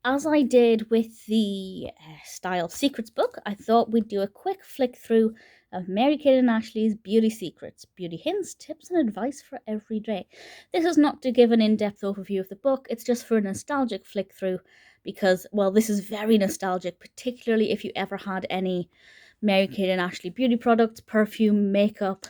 as I did with the Style Secrets book, I thought we'd do a quick flick through of Mary-Kate and Ashley's Beauty Secrets, beauty hints, tips, and advice for every day. This is not to give an in-depth overview of the book, it's just for a nostalgic flick through because, well, this is very nostalgic, particularly if you ever had any Mary-Kate and Ashley beauty products, perfume, makeup.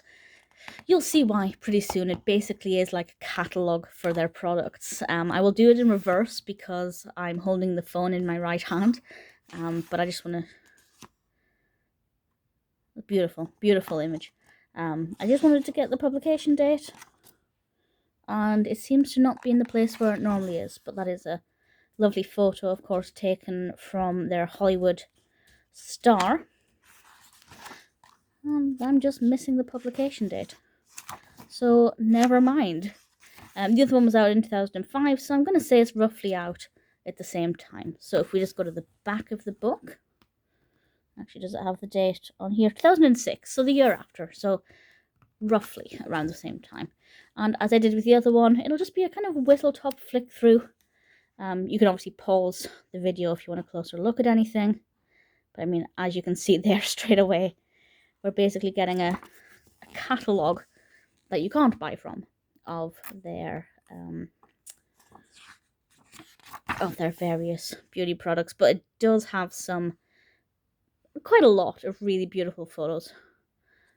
You'll see why pretty soon. It basically is like a catalogue for their products. I will do it in reverse because I'm holding the phone in my right hand, but I just want to... Beautiful, beautiful image. I just wanted to get the publication date, and it seems to not be in the place where it normally is, but that is a lovely photo, of course, taken from their Hollywood star. And I'm just missing the publication date, so never mind. The other one was out in 2005, so I'm going to say it's roughly out at the same time. So if we just go to the back of the book, actually, does it have the date on here? 2006, so the year after, so roughly around the same time. And as I did with the other one, it'll just be a kind of whistle-top flick through. You can obviously pause the video if you want a closer look at anything. But I mean, as you can see there straight away, we're basically getting a catalogue that you can't buy from of their various beauty products. But it does have quite a lot of really beautiful photos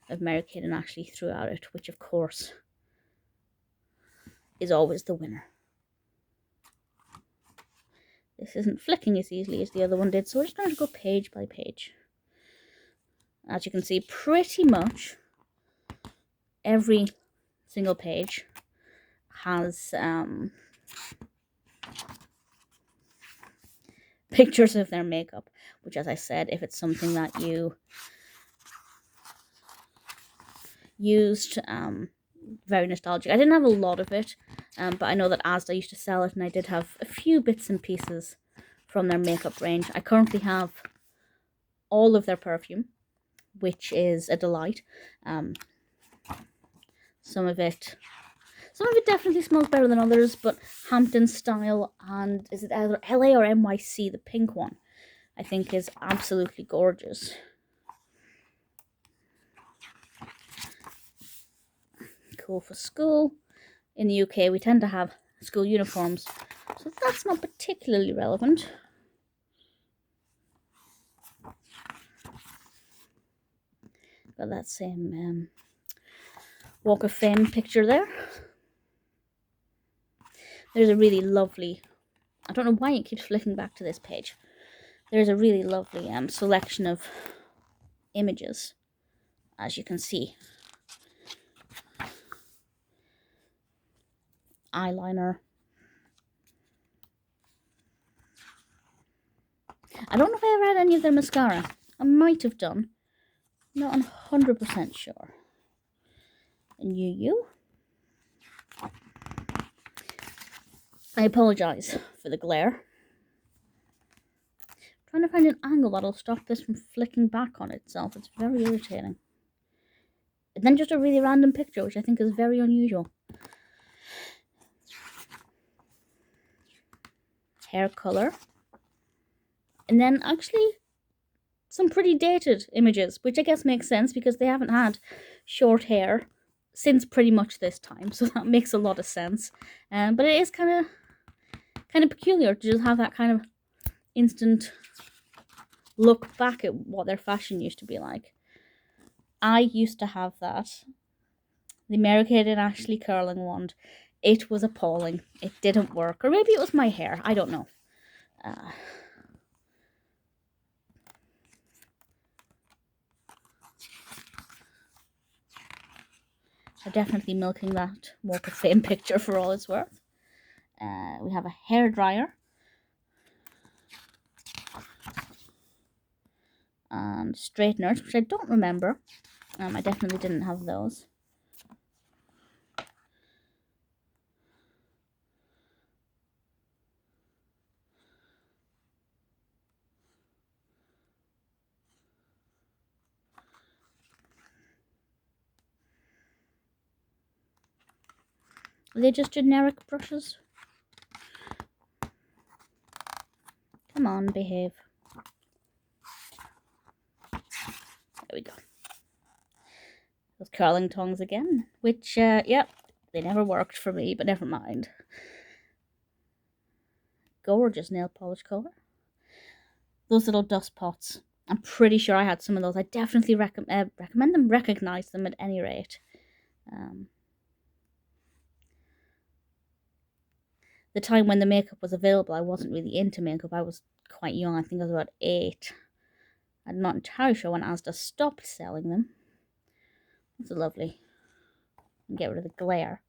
of Mary-Kate and Ashley throughout it, which of course is always the winner. This isn't flicking as easily as the other one did, so we're just going to go page by page. As you can see, pretty much every single page has pictures of their makeup, which, as I said, if it's something that you used, very nostalgic. I didn't have a lot of it, but I know that Asda used to sell it, and I did have a few bits and pieces from their makeup range. I currently have all of their perfume, which is a delight. Some of it definitely smells better than others, but Hampton Style and is it either LA or NYC, the pink one, I think is absolutely gorgeous. Cool for school. In the UK, we tend to have school uniforms, so that's not particularly relevant. Got that same Walk of Fame picture there. There's a really lovely, I don't know why it keeps flicking back to this page. There's a really lovely selection of images, as you can see. Eyeliner. I don't know if I ever had any of their mascara. I might have done. Not 100% sure. And you. I apologise for the glare. I'm trying to find an angle that'll stop this from flicking back on itself. It's very irritating. And then just a really random picture, which I think is very unusual. Hair colour. And then actually some pretty dated images, which I guess makes sense because they haven't had short hair since pretty much this time, so that makes a lot of sense. But it is kind of peculiar to just have that kind of instant look back at what their fashion used to be like. I used to have that. The Mary-Kate and Ashley curling wand. It was appalling. It didn't work. Or maybe it was my hair. I don't know. I'm definitely milking that Walk of Fame picture for all it's worth. We have a hairdryer. And straighteners, which I don't remember. I definitely didn't have those. Are they just generic brushes? Come on, behave. There we go. Those curling tongs again, which, yep, they never worked for me, but never mind. Gorgeous nail polish colour. Those little dust pots. I'm pretty sure I had some of those. I definitely recommend them, recognise them at any rate. The time when the makeup was available, I wasn't really into makeup. I was quite young. I think I was about 8. I'm not entirely sure when Asda stopped selling them. It's a lovely. Get rid of the glare.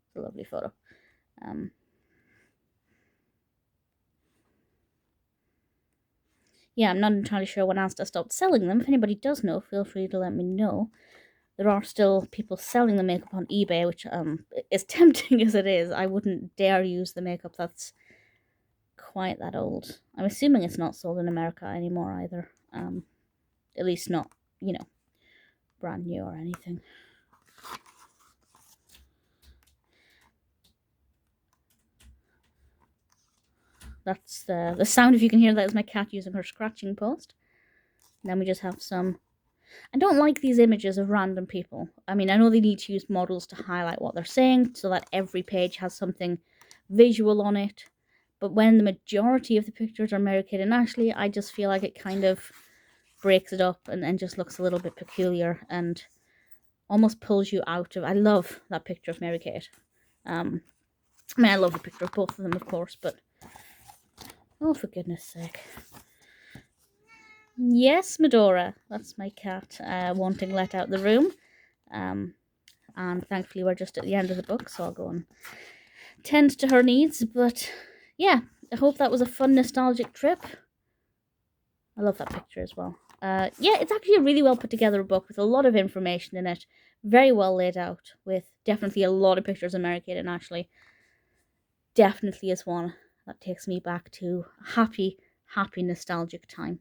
It's a lovely photo. Yeah, I'm not entirely sure when Asda stopped selling them. If anybody does know, feel free to let me know. There are still people selling the makeup on eBay, which as tempting as it is, I wouldn't dare use the makeup that's quite that old. I'm assuming it's not sold in America anymore either. At least not, you know, brand new or anything. That's the sound, if you can hear that, is my cat using her scratching post. And then we just have some. I don't like these images of random people. I mean, I know they need to use models to highlight what they're saying so that every page has something visual on it. But when the majority of the pictures are Mary-Kate and Ashley, I just feel like it kind of breaks it up and just looks a little bit peculiar and almost pulls you out of... I love that picture of Mary-Kate. I mean, I love the picture of both of them, of course, but... Oh, for goodness sake. Yes, Medora. That's my cat wanting let out the room. And thankfully we're just at the end of the book, so I'll go and tend to her needs. But yeah, I hope that was a fun, nostalgic trip. I love that picture as well. Yeah, it's actually a really well put together book with a lot of information in it. Very well laid out, with definitely a lot of pictures of Mary-Kate and Ashley. Definitely is one that takes me back to happy, nostalgic time.